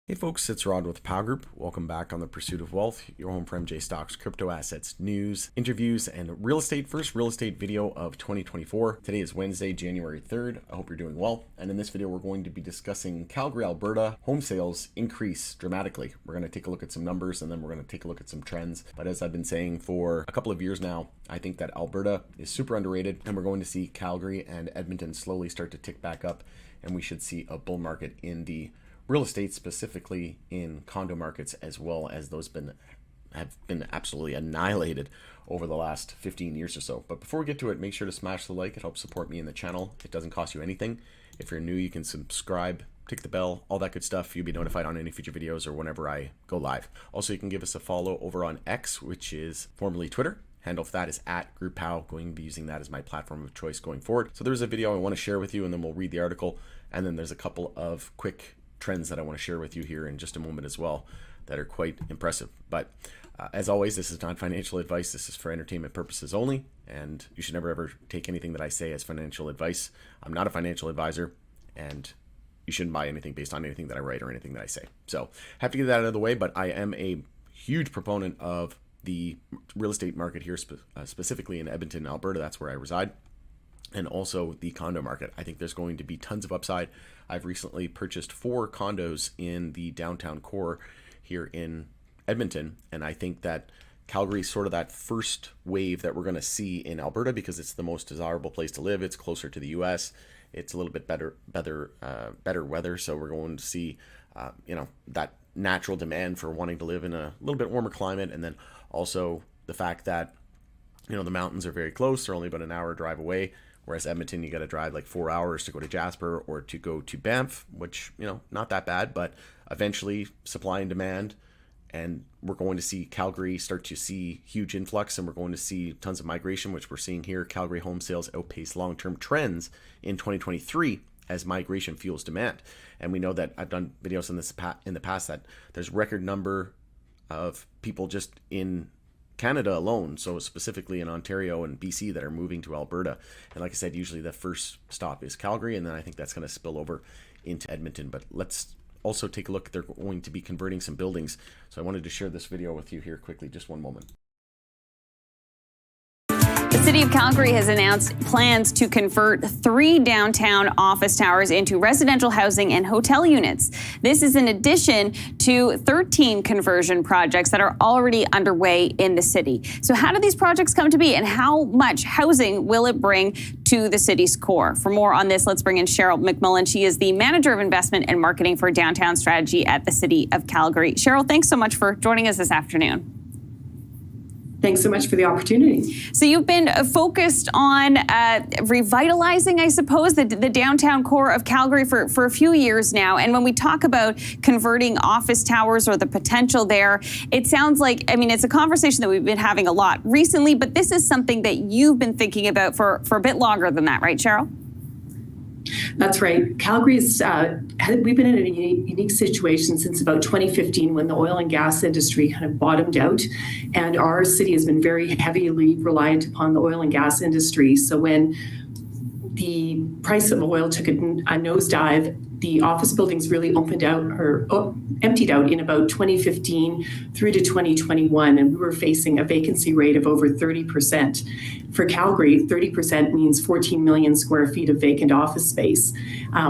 Hey folks, it's Rod with Pow Group. Welcome back on The Pursuit of Wealth, your home for MJ Stocks, crypto assets, news, interviews, and real estate. First real estate video of 2024. Today is Wednesday, January 3rd. I hope you're doing well. And in this video, we're going to be discussing Calgary, Alberta. Home sales increase dramatically. We're going to take a look at some numbers and then we're going to take a look at some trends. But as I've been saying for a couple of years now, I think that Alberta is super underrated and we're going to see Calgary and Edmonton slowly start to tick back up. And we should see a bull market in the real estate, specifically in condo markets, as well as those have been absolutely annihilated over the last 15 years or so. But before we get to it, make sure to smash the like. It helps support me in the channel. It doesn't cost you anything. If you're new, you can subscribe, tick the bell, all that good stuff. You'll be notified on any future videos or whenever I go live. Also, you can give us a follow over on X, which is formerly Twitter. Handle for that is @GroupPow. Going to be using that as my platform of choice going forward. So there's a video I want to share with you, and then we'll read the article. And then there's a couple of quick trends that I want to share with you here in just a moment as well that are quite impressive. But as always, this is not financial advice. This is for entertainment purposes only, and you should never ever take anything that I say as financial advice. I'm not a financial advisor, and you shouldn't buy anything based on anything that I write or anything that I say. So have to get that out of the way, but I am a huge proponent of the real estate market here, specifically in Edmonton, Alberta. That's where I reside. And also the condo market. I think there's going to be tons of upside. I've recently purchased 4 condos in the downtown core here in Edmonton, and I think that Calgary is sort of that first wave that we're going to see in Alberta because it's the most desirable place to live. It's closer to the U.S. It's a little bit better weather, so we're going to see that natural demand for wanting to live in a little bit warmer climate, and then also the fact that the mountains are very close. They're only about an hour drive away. Whereas Edmonton, you got to drive like 4 hours to go to Jasper or to go to Banff, which, not that bad, but eventually supply and demand. And we're going to see Calgary start to see huge influx, and we're going to see tons of migration, which we're seeing here. Calgary home sales outpace long-term trends in 2023 as migration fuels demand. And we know that I've done videos on this in the past that there's record number of people just in Canada alone, so specifically in Ontario and BC, that are moving to Alberta. And like I said, usually the first stop is Calgary, and then I think that's going to spill over into Edmonton. But let's also take a look. They're going to be converting some buildings. So I wanted to share this video with you here quickly. Just one moment. The City of Calgary has announced plans to convert 3 downtown office towers into residential housing and hotel units. This is in addition to 13 conversion projects that are already underway in the city. So how do these projects come to be, and how much housing will it bring to the city's core? For more on this, let's bring in Cheryl McMillan. She is the Manager of Investment and Marketing for Downtown Strategy at the City of Calgary. Cheryl, thanks so much for joining us this afternoon. Thanks so much for the opportunity. So you've been focused on revitalizing, I suppose, the downtown core of Calgary for a few years now. And when we talk about converting office towers or the potential there, it sounds like, it's a conversation that we've been having a lot recently, but this is something that you've been thinking about for a bit longer than that, right, Cheryl? That's right. Calgary's, we've been in a unique situation since about 2015 when the oil and gas industry kind of bottomed out, and our city has been very heavily reliant upon the oil and gas industry. So when the price of oil took a nosedive, the office buildings really emptied out in about 2015 through to 2021, and we were facing a vacancy rate of over 30%. For Calgary, 30% means 14 million square feet of vacant office space,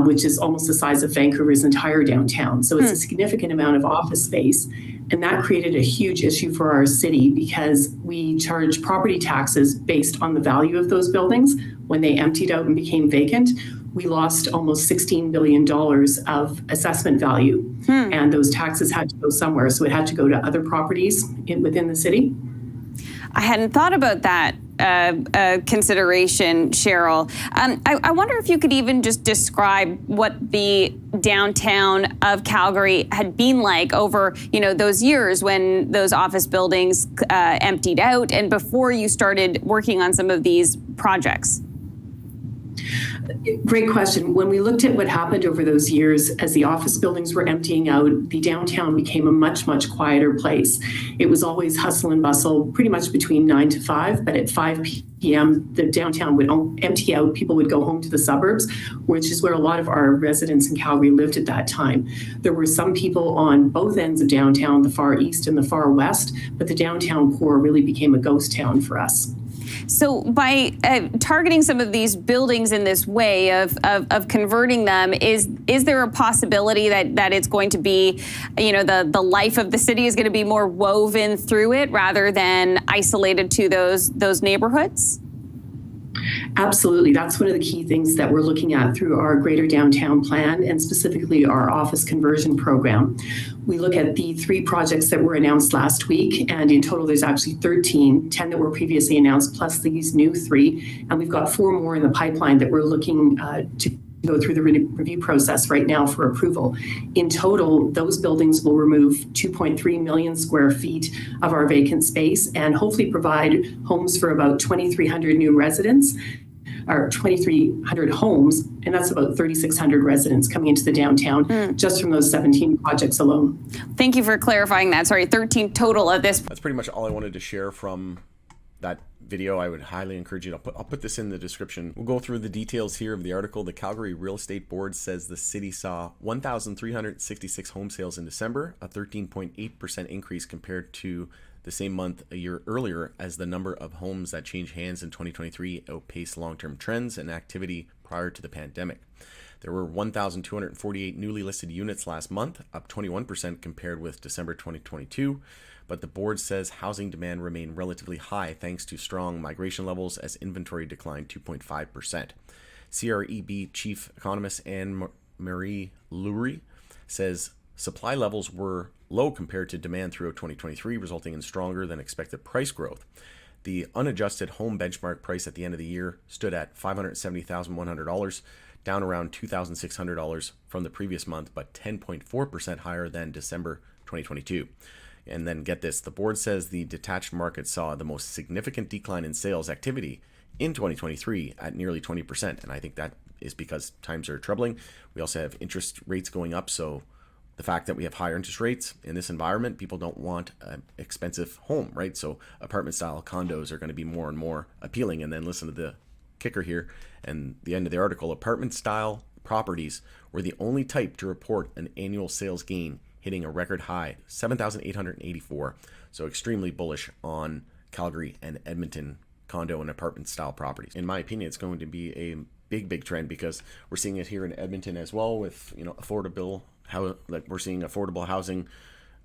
which is almost the size of Vancouver's entire downtown. So it's a significant amount of office space. And that created a huge issue for our city because we charge property taxes based on the value of those buildings. When they emptied out and became vacant, we lost almost $16 billion of assessment value. And those taxes had to go somewhere. So it had to go to other properties within the city. I hadn't thought about that consideration, Cheryl. I wonder if you could even just describe what the downtown of Calgary had been like over, those years when those office buildings emptied out and before you started working on some of these projects. Great question. When we looked at what happened over those years, as the office buildings were emptying out, the downtown became a much, much quieter place. It was always hustle and bustle, pretty much between 9 to 5, but at 5 p.m., the downtown would empty out. People would go home to the suburbs, which is where a lot of our residents in Calgary lived at that time. There were some people on both ends of downtown, the far east and the far west, but the downtown core really became a ghost town for us. So by targeting some of these buildings in this way of converting them, is there a possibility that it's going to be, the life of the city is going to be more woven through it rather than isolated to those neighborhoods? Absolutely. That's one of the key things that we're looking at through our Greater Downtown Plan and specifically our office conversion program. We look at the 3 projects that were announced last week, and in total there's actually 13, 10 that were previously announced plus these new 3, and we've got 4 more in the pipeline that we're looking to go through the review process right now for approval. In total, those buildings will remove 2.3 million square feet of our vacant space and hopefully provide homes for about 2,300 new residents, or 2,300 homes, and that's about 3,600 residents coming into the downtown just from those 17 projects alone. Thank you for clarifying that. Sorry, 13 total of this. That's pretty much all I wanted to share from that video. I would highly encourage you to I'll put this in the description. We'll go through the details here of the article. The Calgary Real Estate Board says the city saw 1,366 home sales in December, a 13.8% increase compared to the same month a year earlier, as the number of homes that changed hands in 2023 outpaced long-term trends and activity prior to the pandemic. There were 1,248 newly listed units last month, up 21% compared with December 2022. But the board says housing demand remained relatively high thanks to strong migration levels as inventory declined 2.5%. CREB chief economist Anne-Marie Lurie says supply levels were low compared to demand throughout 2023, resulting in stronger than expected price growth. The unadjusted home benchmark price at the end of the year stood at $570,100, down around $2,600 from the previous month, but 10.4% higher than December 2022. And then get this, the board says the detached market saw the most significant decline in sales activity in 2023 at nearly 20%. And I think that is because times are troubling. We also have interest rates going up. So the fact that we have higher interest rates in this environment, people don't want an expensive home, right? So apartment style condos are going to be more and more appealing. And then listen to the kicker here and the end of the article. Apartment style properties were the only type to report an annual sales gain, hitting a record high, 7,884. So extremely bullish on Calgary and Edmonton condo and apartment style properties. In my opinion, it's going to be a big trend because we're seeing it here in Edmonton as well with, we're seeing affordable housing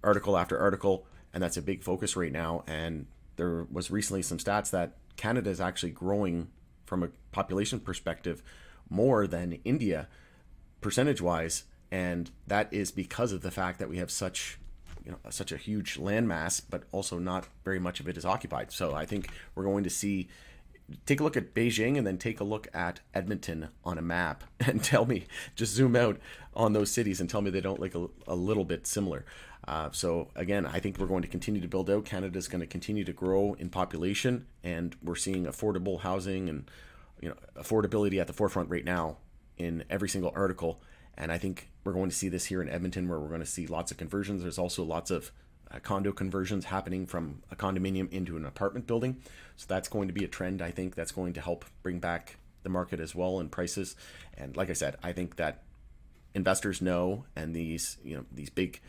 article after article, and that's a big focus right now. And there was recently some stats that Canada is actually growing from a population perspective more than India percentage wise. And that is because of the fact that we have such a huge landmass, but also not very much of it is occupied. So I think we're going to take a look at Beijing and then take a look at Edmonton on a map and just zoom out on those cities and tell me they don't look a little bit similar. So again, I think we're going to continue to build out. Canada's going to continue to grow in population, and we're seeing affordable housing and affordability at the forefront right now in every single article. And I think we're going to see this here in Edmonton, where we're going to see lots of conversions. There's also lots of condo conversions happening from a condominium into an apartment building. So that's going to be a trend. I think that's going to help bring back the market as well and prices. And like I said, I think that investors know, and these big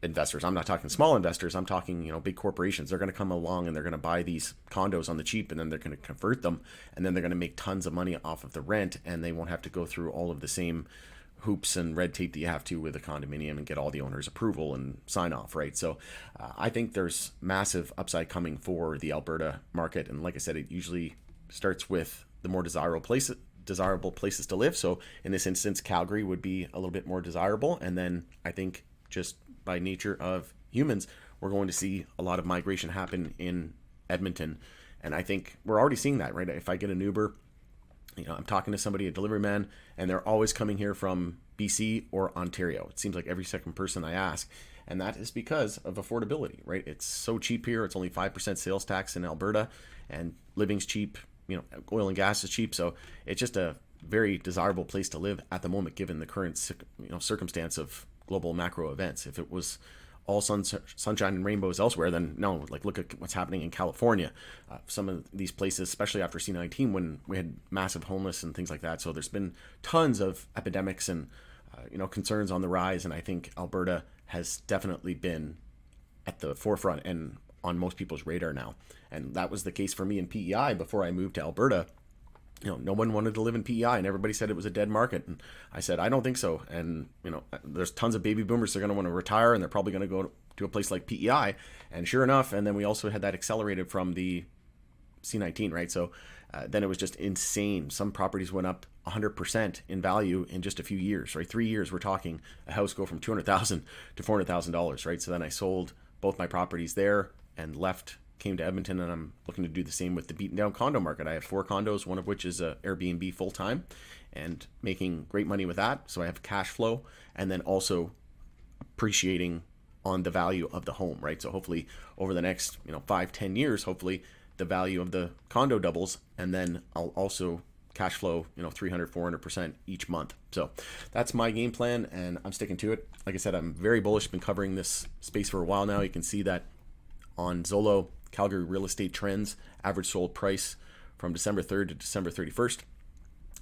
investors, I'm not talking small investors, I'm talking, big corporations, they're going to come along and they're going to buy these condos on the cheap, and then they're going to convert them, and then they're going to make tons of money off of the rent, and they won't have to go through all of the same hoops and red tape that you have to with a condominium and get all the owner's approval and sign off, right? So I think there's massive upside coming for the Alberta market. And like I said, it usually starts with the more desirable places to live. So in this instance, Calgary would be a little bit more desirable. And then I think just by nature of humans, we're going to see a lot of migration happen in Edmonton. And I think we're already seeing that, right? If I get an Uber, I'm talking to somebody, a delivery man, and they're always coming here from BC or Ontario. It seems like every second person I ask. And that is because of affordability, right? It's so cheap here. It's only 5% sales tax in Alberta, and living's cheap oil and gas is cheap. So it's just a very desirable place to live at the moment, given the current circumstance of global macro events. If it was all sunshine and rainbows elsewhere, then no. Like, look at what's happening in California. Some of these places, especially after C-19, when we had massive homeless and things like that. So there's been tons of epidemics and concerns on the rise, and I think Alberta has definitely been at the forefront and on most people's radar now. And that was the case for me in PEI before I moved to Alberta. No one wanted to live in PEI, and everybody said it was a dead market. And I said, I don't think so. And, there's tons of baby boomers that are going to want to retire, and they're probably going to go to a place like PEI. And sure enough, and then we also had that accelerated from the C-19, right? So then it was just insane. Some properties went up 100% in value in just a few years, right? 3 years, we're talking a house go from $200,000 to $400,000, right? So then I sold both my properties there and came to Edmonton, and I'm looking to do the same with the beaten down condo market. I have 4 condos, one of which is a Airbnb full time, and making great money with that. So I have cash flow, and then also appreciating on the value of the home, right? So hopefully over the next 5-10 years, hopefully the value of the condo doubles, and then I'll also cash flow 300-400% each month. So that's my game plan, and I'm sticking to it. Like I said, I'm very bullish. Been covering this space for a while now. You can see that on Zillow, Calgary real estate trends, average sold price from December 3rd to December 31st,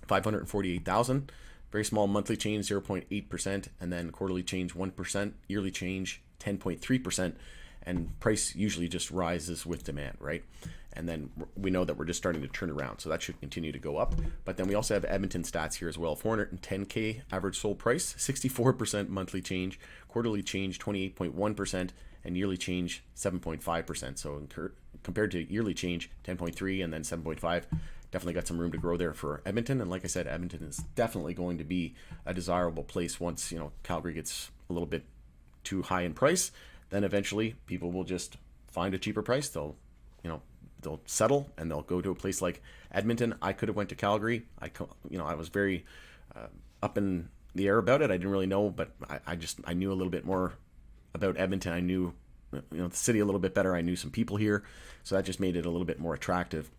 $548,000. Very small monthly change, 0.8%, and then quarterly change 1%, yearly change 10.3%, and price usually just rises with demand, right? And then we know that we're just starting to turn around, so that should continue to go up. But then we also have Edmonton stats here as well. $410K average sold price, 64% monthly change, quarterly change 28.1%, and yearly change 7.5%. So compared to yearly change 10.3 and then 7.5, definitely got some room to grow there for Edmonton. And like I said, Edmonton is definitely going to be a desirable place once Calgary gets a little bit too high in price. Then eventually people will just find a cheaper price. They'll settle and they'll go to a place like Edmonton. I could have went to Calgary. I was very up in the air about it. I didn't really know, but I knew a little bit more about Edmonton. I knew the city a little bit better. I knew some people here, so that just made it a little bit more attractive.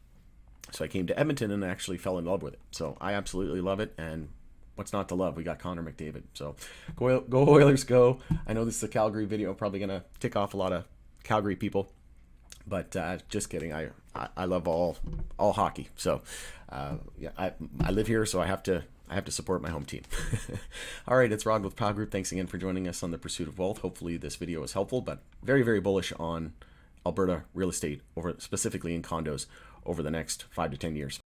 So I came to Edmonton and actually fell in love with it. So I absolutely love it, and what's not to love? We got Connor McDavid. So go Oilers, go! I know this is a Calgary video, probably gonna tick off a lot of Calgary people, but just kidding. I love all hockey. So I live here, so I have to support my home team. All right, it's Rod with Proud Group. Thanks again for joining us on the Pursuit of Wealth. Hopefully this video is helpful, but very, very bullish on Alberta real estate, specifically in condos, over the next 5 to 10 years.